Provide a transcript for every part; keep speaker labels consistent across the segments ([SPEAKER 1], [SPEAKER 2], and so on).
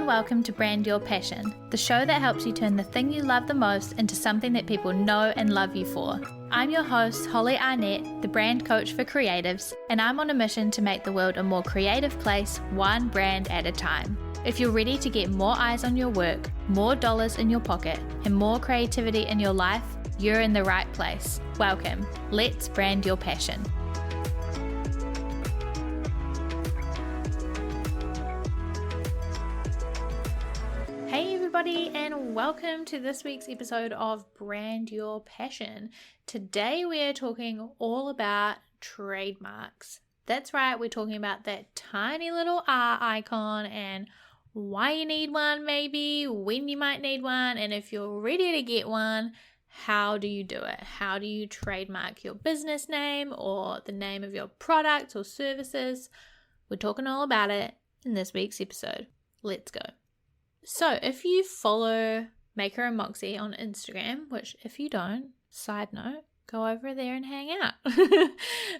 [SPEAKER 1] and welcome to Brand Your Passion, the show that helps you turn the thing you love the most into something that people know and love you for. I'm your host, Holly Arnett, the brand coach for creatives, and I'm on a mission to make the world a more creative place, one brand at a time. If you're ready to get more eyes on your work, more dollars in your pocket, and more creativity in your life, you're in the right place. Welcome. Let's brand your passion. Hey everybody, and welcome to this week's episode of Brand Your Passion. Today we are talking all about trademarks. That's right, we're talking about that tiny little R icon and why you need one, maybe when you might need one, and if you're ready to get one, how do you do it? How do you trademark your business name or the name of your products or services? We're talking all about it in this week's episode. Let's go. So if you follow Maker Moxie on Instagram, which if you don't, side note, go over there and hang out.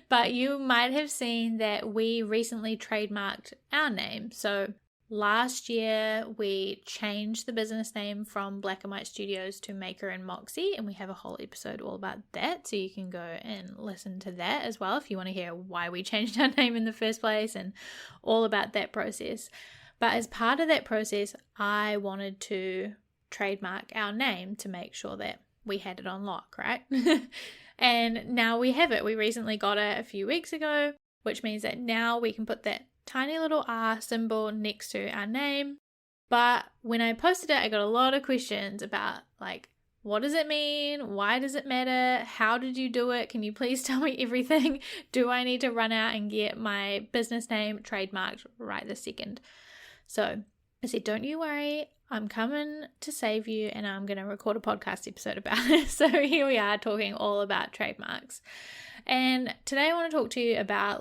[SPEAKER 1] But you might have seen that we recently trademarked our name. So last year we changed the business name from Black and White Studios to Maker and Moxie, and we have a whole episode all about that. So you can go and listen to that as well if you want to hear why we changed our name in the first place and all about that process. But as part of that process, I wanted to trademark our name to make sure that we had it on lock, right? And now we have it. We recently got it a few weeks ago, which means that now we can put that tiny little R symbol next to our name. But when I posted it, I got a lot of questions about like, what does it mean? Why does it matter? How did you do it? Can you please tell me everything? Do I need to run out and get my business name trademarked right this second? So I said, don't you worry, I'm coming to save you and I'm going to record a podcast episode about it. So here we are talking all about trademarks. And today I want to talk to you about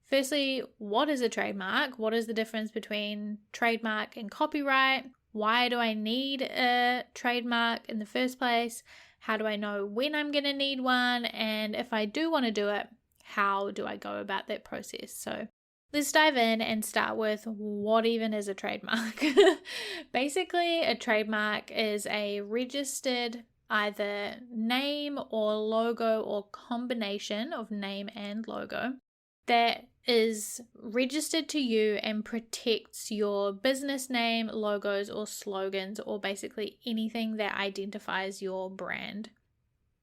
[SPEAKER 1] firstly, what is a trademark? What is the difference between trademark and copyright? Why do I need a trademark in the first place? How do I know when I'm going to need one? And if I do want to do it, how do I go about that process? So let's dive in and start with what even is a trademark. Basically, a trademark is a registered either name or logo or combination of name and logo that is registered to you and protects your business name, logos, or slogans, or basically anything that identifies your brand.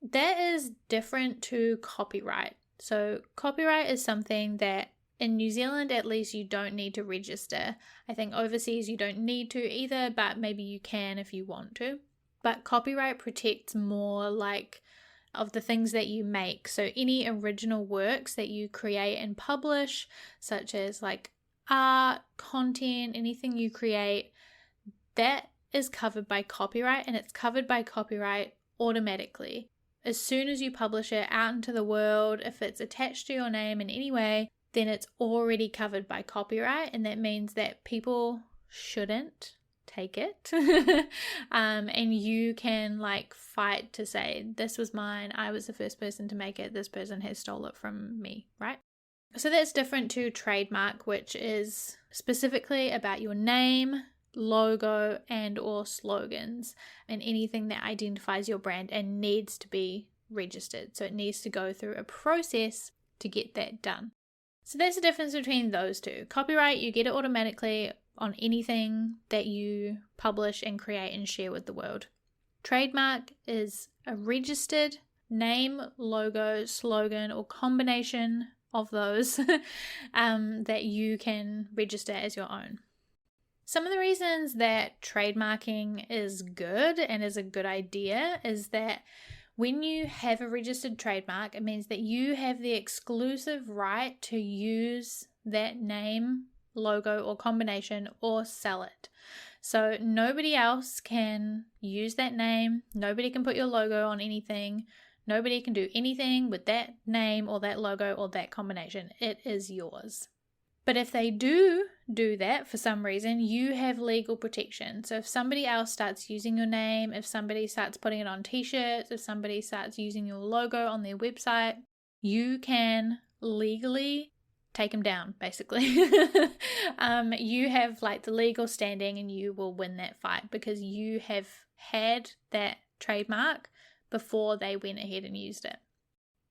[SPEAKER 1] That is different to copyright. So copyright is something that in New Zealand, at least, you don't need to register. I think overseas you don't need to either, but maybe you can if you want to. But copyright protects more of the things that you make. So any original works that you create and publish, such as art, content, anything you create, that is covered by copyright, and it's covered by copyright automatically. As soon as you publish it out into the world, if it's attached to your name in any way, then it's already covered by copyright, and that means that people shouldn't take it. And you can fight to say, this was mine, I was the first person to make it, this person has stole it from me, right? So that's different to trademark, which is specifically about your name, logo, and or slogans, and anything that identifies your brand and needs to be registered. So it needs to go through a process to get that done. So that's the difference between those two. Copyright, you get it automatically on anything that you publish and create and share with the world. Trademark is a registered name, logo, slogan, or combination of those that you can register as your own. Some of the reasons that trademarking is good and is a good idea is that when you have a registered trademark, it means that you have the exclusive right to use that name, logo, or combination or sell it. So nobody else can use that name. Nobody can put your logo on anything. Nobody can do anything with that name or that logo or that combination. It is yours. But if they do that for some reason, you have legal protection. So if somebody else starts using your name, if somebody starts putting it on t-shirts, if somebody starts using your logo on their website, you can legally take him down, basically. You have like the legal standing and you will win that fight because you have had that trademark before they went ahead and used it.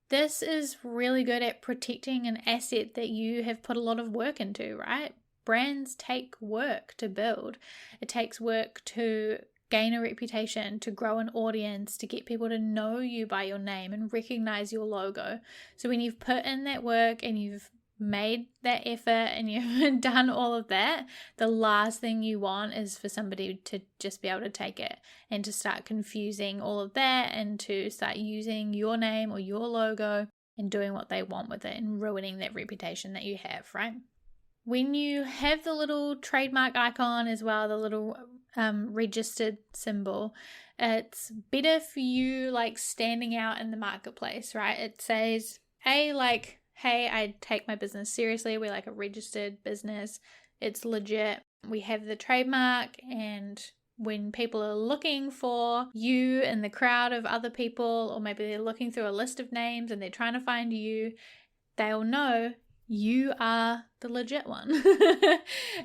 [SPEAKER 1] This is really good at protecting an asset that you have put a lot of work into, right? Brands take work to build. It takes work to gain a reputation, to grow an audience, to get people to know you by your name and recognize your logo. So when you've put in that work and you've made that effort and you've done all of that, the last thing you want is for somebody to just be able to take it and to start confusing all of that and to start using your name or your logo and doing what they want with it and ruining that reputation that you have, right? When you have the little trademark icon as well, the little registered symbol, it's better for you like standing out in the marketplace, right? It says, like, hey, I take my business seriously. We're like a registered business. It's legit. We have the trademark, and when people are looking for you in the crowd of other people, or maybe they're looking through a list of names and they're trying to find you, they'll know you are the legit one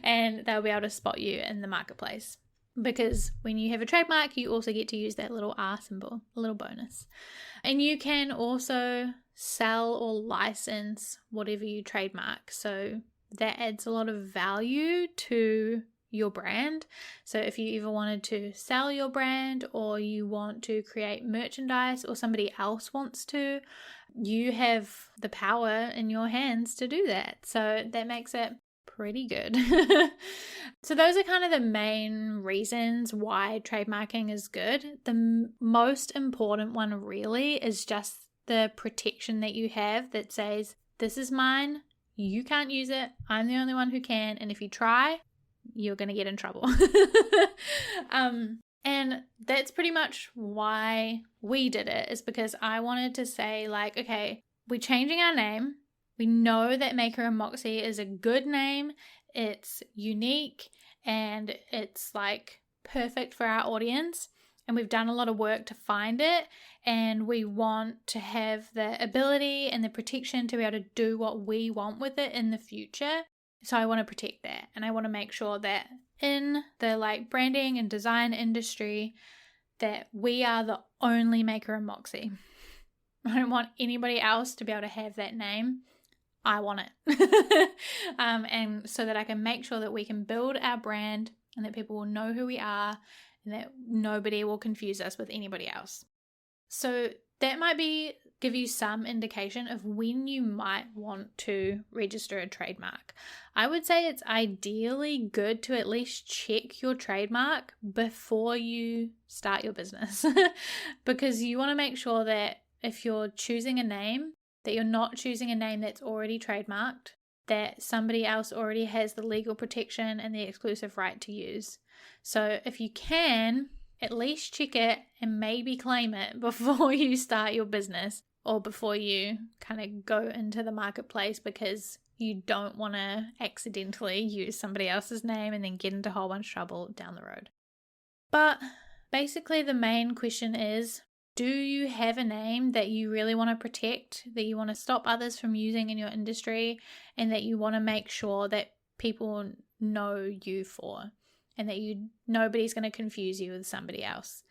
[SPEAKER 1] and they'll be able to spot you in the marketplace. Because when you have a trademark, you also get to use that little R symbol, a little bonus. And you can also sell or license whatever you trademark. So that adds a lot of value to your brand. So if you ever wanted to sell your brand, or you want to create merchandise, or somebody else wants to, you have the power in your hands to do that. So that makes it pretty good. So those are kind of the main reasons why trademarking is good. The most important one really is just the protection that you have that says, this is mine, you can't use it, I'm the only one who can, and if you try, you're going to get in trouble. And that's pretty much why we did it, is because I wanted to say, like, okay, we're changing our name. We know that Maker Moxie is a good name. It's unique and it's like perfect for our audience. And we've done a lot of work to find it. And we want to have the ability and the protection to be able to do what we want with it in the future. So I want to protect that. And I want to make sure that in the like branding and design industry, that we are the only Maker Moxie. I don't want anybody else to be able to have that name. I want it. And so that I can make sure that we can build our brand and that people will know who we are and that nobody will confuse us with anybody else. So that might give you some indication of when you might want to register a trademark. I would say it's ideally good to at least check your trademark before you start your business because you want to make sure that if you're choosing a name, that you're not choosing a name that's already trademarked, that somebody else already has the legal protection and the exclusive right to use. So if you can, at least check it and maybe claim it before you start your business or before you kind of go into the marketplace, because you don't want to accidentally use somebody else's name and then get into a whole bunch of trouble down the road. But basically the main question is, do you have a name that you really want to protect, that you want to stop others from using in your industry, and that you want to make sure that people know you for, and that nobody's going to confuse you with somebody else?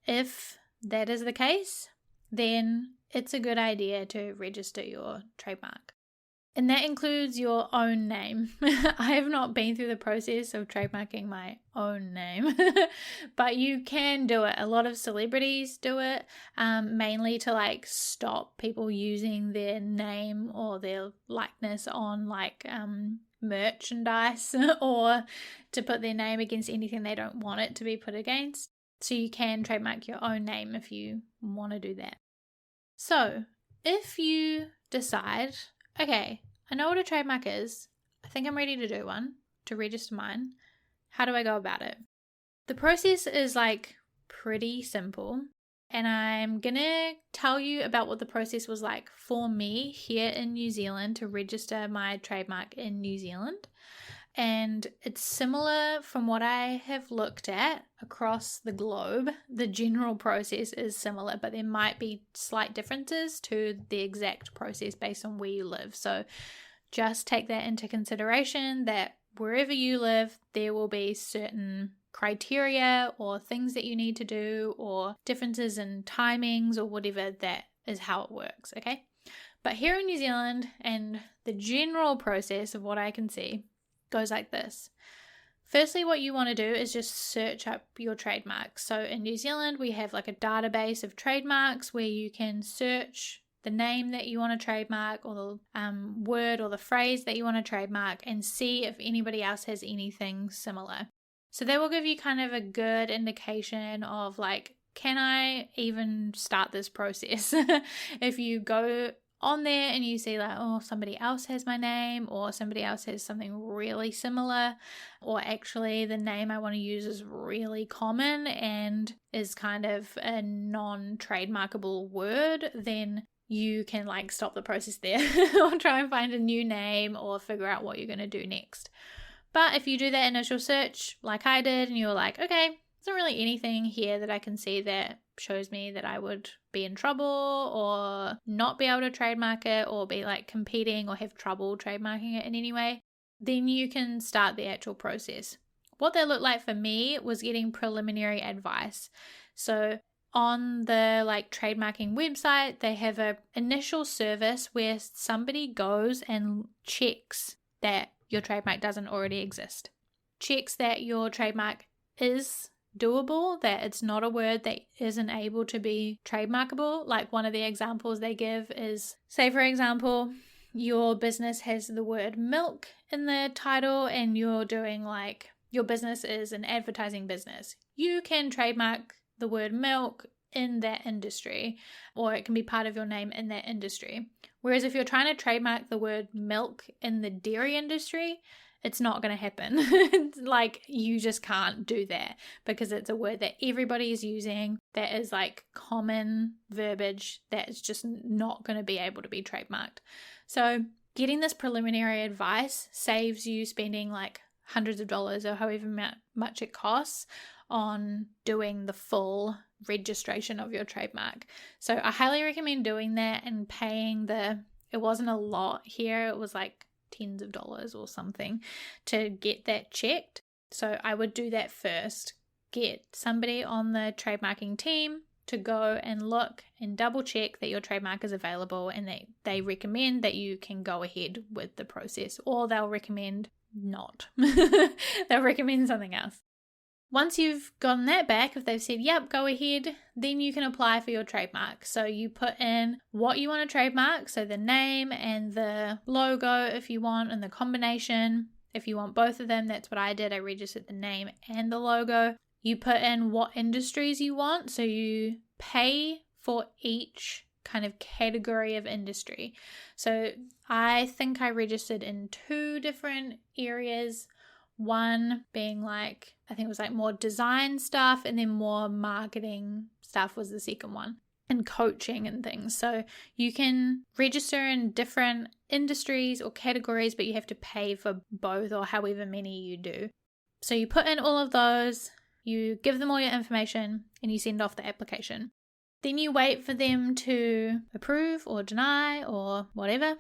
[SPEAKER 1] If that is the case, then it's a good idea to register your trademark. And that includes your own name. I have not been through the process of trademarking my own name, but you can do it. A lot of celebrities do it, mainly to like stop people using their name or their likeness on like merchandise or to put their name against anything they don't want it to be put against. So you can trademark your own name if you want to do that. So if you decide, okay, I know what a trademark is. I think I'm ready to do one, to register mine. How do I go about it? The process is like pretty simple. And I'm going to tell you about what the process was like for me here in New Zealand to register my trademark in New Zealand. And it's similar from what I have looked at across the globe. The general process is similar, but there might be slight differences to the exact process based on where you live. So just take that into consideration, that wherever you live, there will be certain criteria or things that you need to do or differences in timings or whatever. That is how it works, okay? But here in New Zealand, and the general process of what I can see goes like this. Firstly, what you want to do is just search up your trademarks. So in New Zealand, we have like a database of trademarks where you can search the name that you want to trademark or the word or the phrase that you want to trademark and see if anybody else has anything similar. So that will give you kind of a good indication of like, can I even start this process? If you go on there and you see like, oh, somebody else has my name or somebody else has something really similar, or actually the name I want to use is really common and is kind of a non-trademarkable word, then you can like stop the process there or try and find a new name or figure out what you're going to do next. But if you do that initial search like I did and you're like, okay, there's not really anything here that I can see that shows me that I would be in trouble or not be able to trademark it or be like competing or have trouble trademarking it in any way, then you can start the actual process. What that looked like for me was getting preliminary advice. So on the like trademarking website, they have an initial service where somebody goes and checks that your trademark doesn't already exist. Checks that your trademark is doable, that it's not a word that isn't able to be trademarkable. Like one of the examples they give is, say for example, your business has the word milk in the title and you're doing like, your business is an advertising business. You can trademark the word milk in that industry, or it can be part of your name in that industry. Whereas if you're trying to trademark the word milk in the dairy industry, it's not going to happen. Like you just can't do that because it's a word that everybody is using that is like common verbiage that is just not going to be able to be trademarked. So getting this preliminary advice saves you spending like hundreds of dollars or however much it costs on doing the full registration of your trademark. So I highly recommend doing that and paying it wasn't a lot here, it was like tens of dollars or something to get that checked. So I would do that first. Get somebody on the trademarking team to go and look and double check that your trademark is available and that they recommend that you can go ahead with the process, or they'll recommend not. They'll recommend something else. Once you've gotten that back, if they've said, yep, go ahead, then you can apply for your trademark. So you put in what you want to trademark, so the name and the logo if you want, and the combination. If you want both of them, that's what I did. I registered the name and the logo. You put in what industries you want, so you pay for each kind of category of industry. So I think I registered in 2 different areas. One being like, I think it was like more design stuff, and then more marketing stuff was the second one, and coaching and things. So you can register in different industries or categories, but you have to pay for both or however many you do. So you put in all of those, you give them all your information, and you send off the application. Then you wait for them to approve or deny or whatever,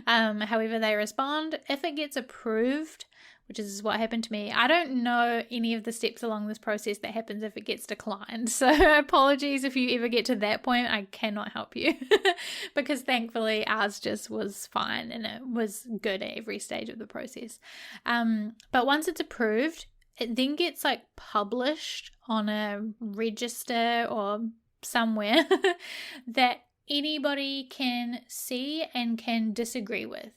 [SPEAKER 1] however they respond. If it gets approved, which is what happened to me, I don't know any of the steps along this process that happens if it gets declined. So apologies if you ever get to that point. I cannot help you because thankfully ours just was fine and it was good at every stage of the process. But once it's approved, it then gets like published on a register or somewhere that anybody can see and can disagree with.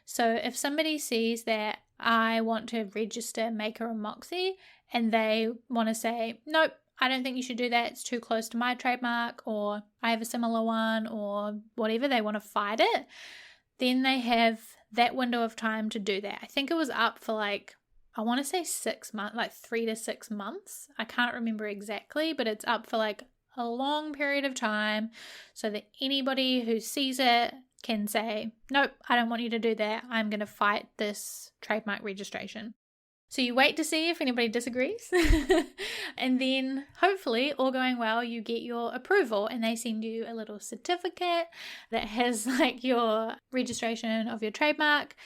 [SPEAKER 1] So if somebody sees that I want to register Maker Moxie and they want to say, nope, I don't think you should do that, it's too close to my trademark, or I have a similar one, or whatever, they want to fight it, then they have that window of time to do that. I think it was up for like, I want to say 6 months, like 3 to 6 months. I can't remember exactly, but it's up for like a long period of time so that anybody who sees it can say, nope, I don't want you to do that. I'm going to fight this trademark registration. So you wait to see if anybody disagrees. And then hopefully, all going well, you get your approval and they send you a little certificate that has like your registration of your trademark.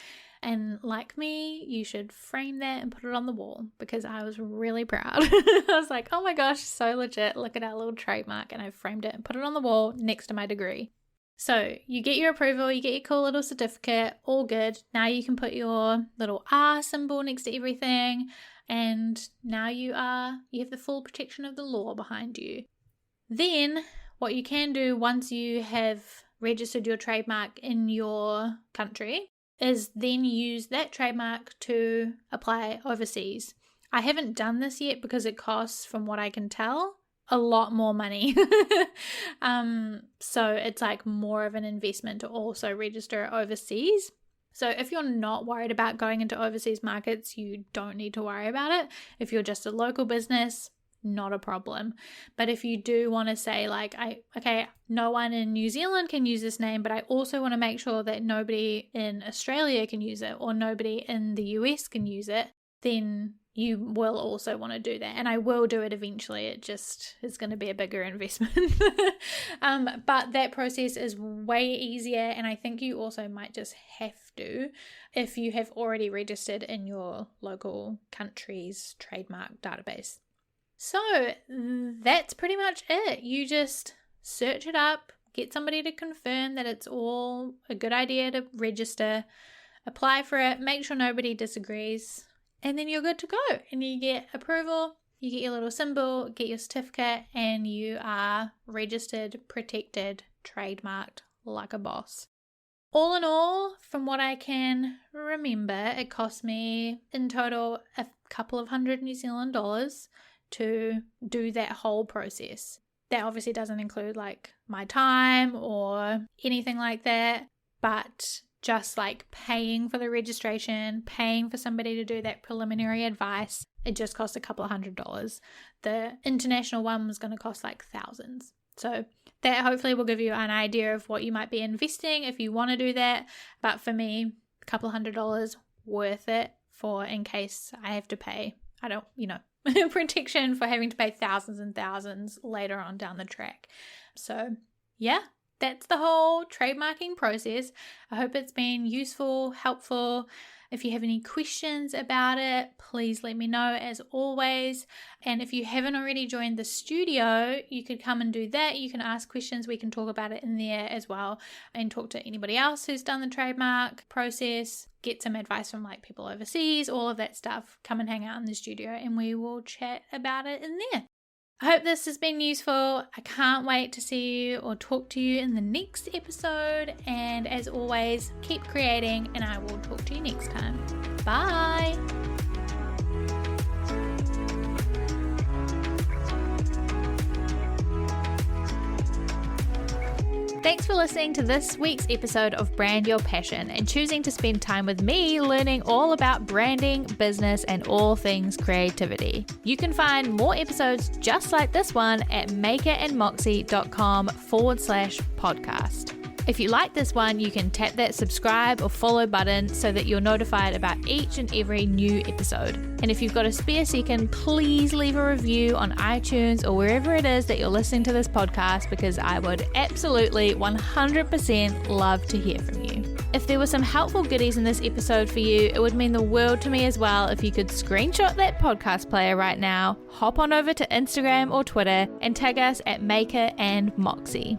[SPEAKER 1] And like me, you should frame that and put it on the wall, because I was really proud. I was like, oh my gosh, so legit. Look at our little trademark. And I framed it and put it on the wall next to my degree. So you get your approval, you get your cool little certificate, all good. Now you can put your little R symbol next to everything, and now you have the full protection of the law behind you. Then what you can do once you have registered your trademark in your country is then use that trademark to apply overseas. I haven't done this yet because it costs, from what I can tell, a lot more money. So it's like more of an investment to also register overseas. So if you're not worried about going into overseas markets, you don't need to worry about it. If you're just a local business, not a problem. But if you do want to say like, no one in New Zealand can use this name, but I also want to make sure that nobody in Australia can use it, or nobody in the US can use it, then you will also want to do that. And I will do it eventually. It just is going to be a bigger investment. But that process is way easier. And I think you also might just have to if you have already registered in your local country's trademark database. So that's pretty much it. You just search it up, get somebody to confirm that it's all a good idea to register, apply for it, make sure nobody disagrees, and then you're good to go. And you get approval, you get your little symbol, get your certificate, and you are registered, protected, trademarked like a boss. All in all, from what I can remember, it cost me in total a couple of $100 New Zealand to do that whole process. That obviously doesn't include like my time or anything like that, but just like paying for the registration, paying for somebody to do that preliminary advice, it just cost a couple of $100. The international one was going to cost like thousands. So that hopefully will give you an idea of what you might be investing if you want to do that. But for me, a couple of $100 worth it for in case I have to pay, protection for having to pay thousands and thousands later on down the track. So yeah, that's the whole trademarking process. I hope it's been useful, helpful. If you have any questions about it, please let me know as always. And if you haven't already joined the studio, you could come and do that. You can ask questions. We can talk about it in there as well and talk to anybody else who's done the trademark process, get some advice from like people overseas, all of that stuff. Come and hang out in the studio and we will chat about it in there. I hope this has been useful. I can't wait to see you or talk to you in the next episode. And as always, keep creating and I will talk to you next time. Bye. Thanks for listening to this week's episode of Brand Your Passion and choosing to spend time with me learning all about branding, business, and all things creativity. You can find more episodes just like this one at makerandmoxie.com/podcast. If you like this one, you can tap that subscribe or follow button so that you're notified about each and every new episode. And if you've got a spare second, please leave a review on iTunes or wherever it is that you're listening to this podcast, because I would absolutely 100% love to hear from you. If there were some helpful goodies in this episode for you, it would mean the world to me as well if you could screenshot that podcast player right now, hop on over to Instagram or Twitter and tag us at Maker and Moxie.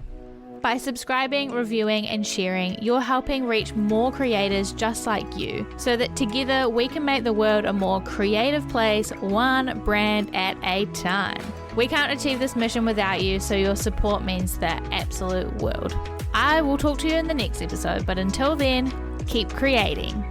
[SPEAKER 1] By subscribing, reviewing, and sharing, you're helping reach more creators just like you, so that together we can make the world a more creative place, one brand at a time. We can't achieve this mission without you, so your support means the absolute world. I will talk to you in the next episode, but until then, keep creating.